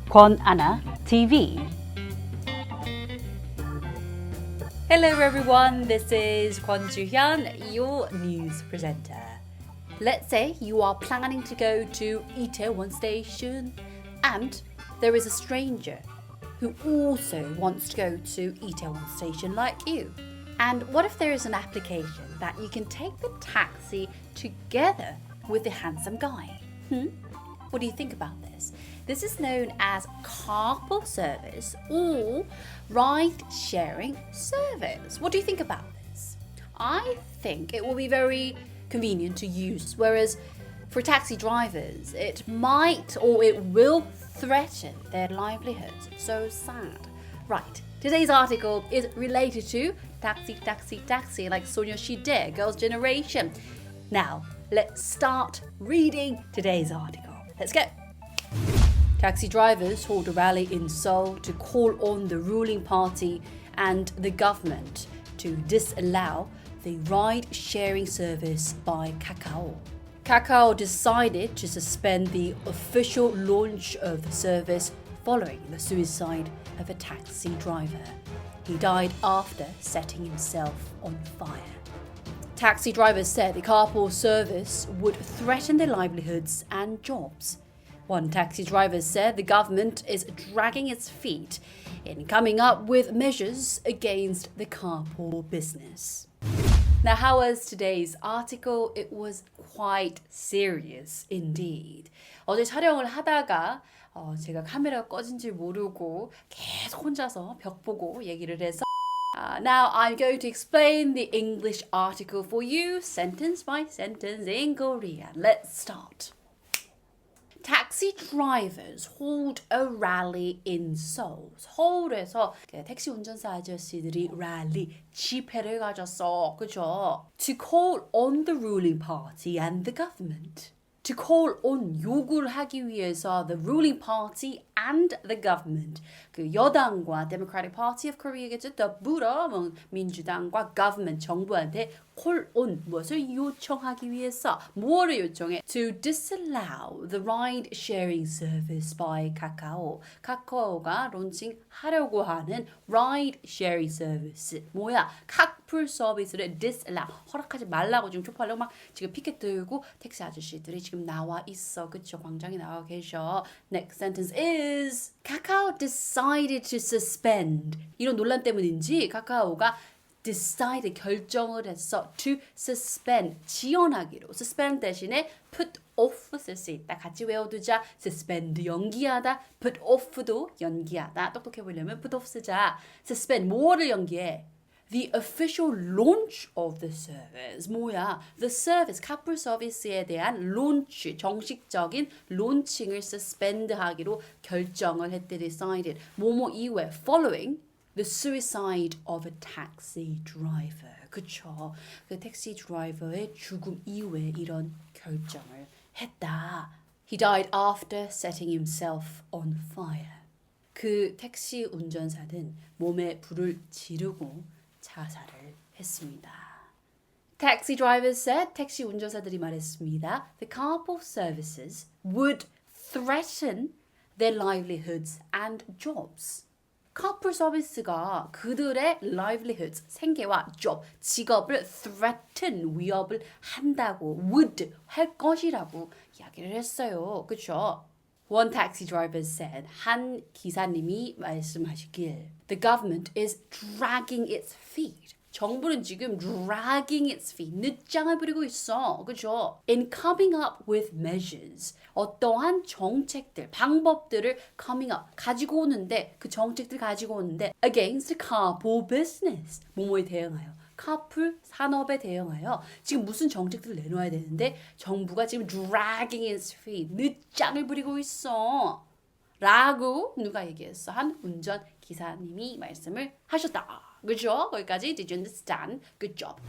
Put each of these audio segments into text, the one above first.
권아나TV. Hello everyone, this is 권주현, your news presenter. Let's say you are planning to go to Itaewon Station and there is a stranger who also wants to go to Itaewon Station like you. And what if there is an application that you can take the taxi together with the handsome guy? What do you think about this? This is known as carpool service or ride-sharing service. What do you think about this? I think it will be very convenient to use, whereas for taxi drivers, it might or it will threaten their livelihoods. So sad. Right, today's article is related to taxi, like 소녀시대, Girls' Generation. Now, let's start reading today's article. Let's go. Taxi drivers hold a rally in Seoul to call on the ruling party and the government to disallow the ride-sharing service by Kakao. Kakao decided to suspend the official launch of the service following the suicide of a taxi driver. He died after setting himself on fire. Taxi drivers said the carpool service would threaten their livelihoods and jobs. One taxi driver said the government is dragging its feet in coming up with measures against the carpool business. Now, how was today's article? It was quite serious indeed. 어제 촬영을 하다가 제가 카메라가 꺼진지 모르고 계속 혼자서 벽 보고 얘기를 해서 now I'm going to explain the English article for you, sentence by sentence in Korean. Let's start. Taxi drivers hold a rally in Seoul. 서울에서 택시 운전사 아저씨들이 랠리, 집회를 가졌어. 그죠? To call on the ruling party and the government. To call on, 요구를 하기 위해서 the ruling party and the government. 그 여당과 Democratic Party of Korea겠죠. 더불어 민주당과 government, 정부한테 call on, 무엇을 요청하기 위해서, 뭐를 요청해? To disallow the ride-sharing service by Kakao. 카카오가 론칭하려고 하는 ride-sharing service. 뭐야? carpool 서비스를 disallow, 허락하지 말라고 지금 촉구하려고 막 지금 피켓 들고 택시 아저씨들이 지금 나와 있어. 그쵸? 광장에 나와 계셔. Next sentence is Kakao decided to suspend. 이런 논란 때문인지 카카오가 decide 결정을 했어. To suspend, 지연하기로. suspend 대신에 put off 쓸 수 있다. 같이 외워두자. suspend, 연기하다. put off도 연기하다. 똑똑해 보이려면 put off 쓰자. suspend, 뭐를 연기해? The official launch of the service. 뭐야? The service, carpool 서비스에 대한 launch, 정식적인 론칭을 suspend 하기로 결정을 했대. decided. 뭐뭐 이후에 following the suicide of a taxi driver. 그쵸? 그 택시 드라이버의 죽음 이후에 이런 결정을 했다. He died after setting himself on fire. 그 택시 운전사는 몸에 불을 지르고 자살을 했습니다. Taxi drivers said, 택시 운전사들이 말했습니다. The carpool services would threaten their livelihoods and jobs. carpool 서비스가 그들의 livelihoods, 생계와 job, 직업을 threaten, 위협을 한다고, would, 할 것이라고 이야기를 했어요. 그렇죠? One taxi driver said, 한 기사님이 말씀하시길 The government is dragging its feet. 정부는 지금 dragging its feet, 늦장을 부리고 있어. 그죠? In coming up with measures. 어떠한 정책들, 방법들을 coming up, 가지고 오는데, 그 정책들 가지고 오는데 against carpool business. 뭐뭐에 대응하여. 카풀 산업에 대응하여 지금 무슨 정책들을 내놓아야 되는데 정부가 지금 dragging its feet, 늦장을 부리고 있어. 라고 누가 얘기했어? 한 운전 기사님이 말씀을 하셨다. 그죠? 거기까지 did you understand? Good job.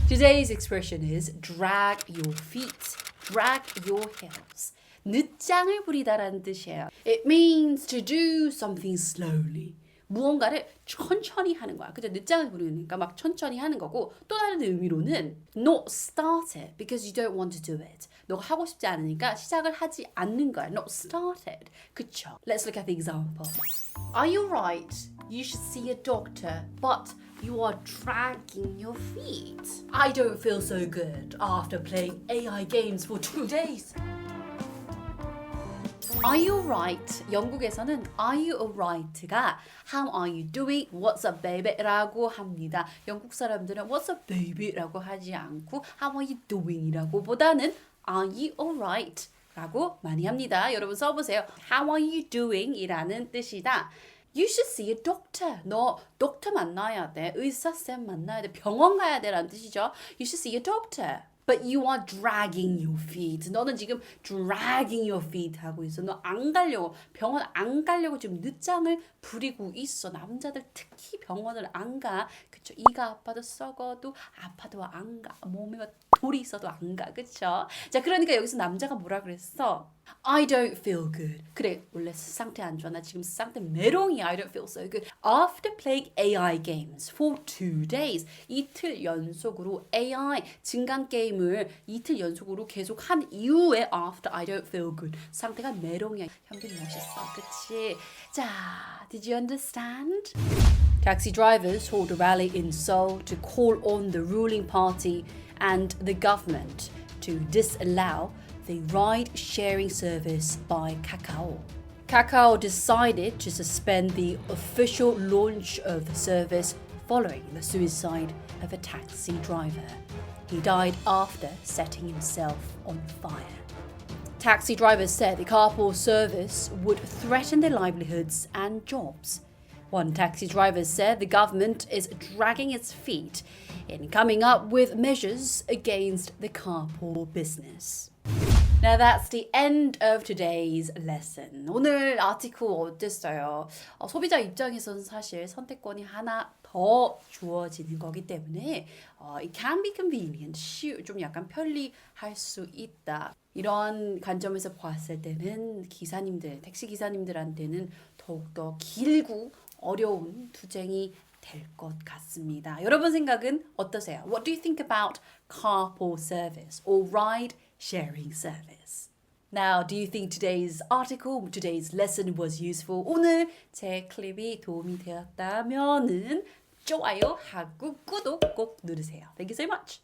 Today's expression is drag your feet, drag your heels. 늦장을 부리다라는 뜻이에요. It means to do something slowly 무언가를 천천히 하는 거야. 그죠? 늦장을 부르니까 막 천천히 하는 거고 또 다른 의미로는 not started because you don't want to do it. 너가 하고 싶지 않으니까 시작을 하지 않는 거야. Not started. 그쵸? Let's look at the examples. Are you right? You should see a doctor, but you are dragging your feet. I don't feel so good after playing AI games for 2 days. Are you right? 영국에서는 Are you alright가 How are you doing? What's up, baby? 라고 합니다. 영국 사람들은 What's up, baby? 라고 하지 않고 How are you doing? 이라고 보다는 Are you alright? 라고 많이 합니다. 여러분 써보세요. How are you doing? 이라는 뜻이다. You should see a doctor. 너 doctor 만나야 돼. 의사쌤 만나야 돼. 병원 가야 돼 라는 뜻이죠. You should see a doctor. But you are dragging your feet. 너는 지금 dragging your feet 하고 있어. 너 안 가려고, 병원 안 가려고 지금 늦장을 부리고 있어. 남자들 특히 병원을 안 가. 그쵸? 이가 아파도 썩어도 아파도 안 가. 몸에 돌이 있어도 안 가. 그쵸? 자, 그러니까 여기서 남자가 뭐라 그랬어? I don't feel good. 그래, 원래 상태 안 좋아. 나 지금 상태 메롱이야. I don't feel so good. After playing AI games for 2 days. 이틀 연속으로 AI 증강 게임을 이틀 연속으로 계속 한 이후에 after I don't feel good. 상태가 메롱이야. 형님 멋있어. 그치? 자, did you understand? Taxi drivers hold a rally in Seoul to call on the ruling party and the government to disallow the ride-sharing service by Kakao. Kakao decided to suspend the official launch of the service following the suicide of a taxi driver. He died after setting himself on fire. Taxi drivers said the carpool service would threaten their livelihoods and jobs. One taxi driver said the government is dragging its feet in coming up with measures against the carpool business. Now that's the end of today's lesson. 오늘 아티클 어땠어요? 소비자 입장에서는 사실 선택권이 하나 더 주어지는 거기 때문에 it can be convenient, 좀 약간 편리할 수 있다. 이런 관점에서 봤을 때는 기사님들, 택시 기사님들한테는 더욱더 길고 어려운 투쟁이 될 것 같습니다. 여러분 생각은 어떠세요? What do you think about carpool service or ride-sharing service? Now, do you think today's article, today's lesson was useful? 오늘 제 클립이 도움이 되었다면은 좋아요 하고 구독 꼭 누르세요. Thank you so much.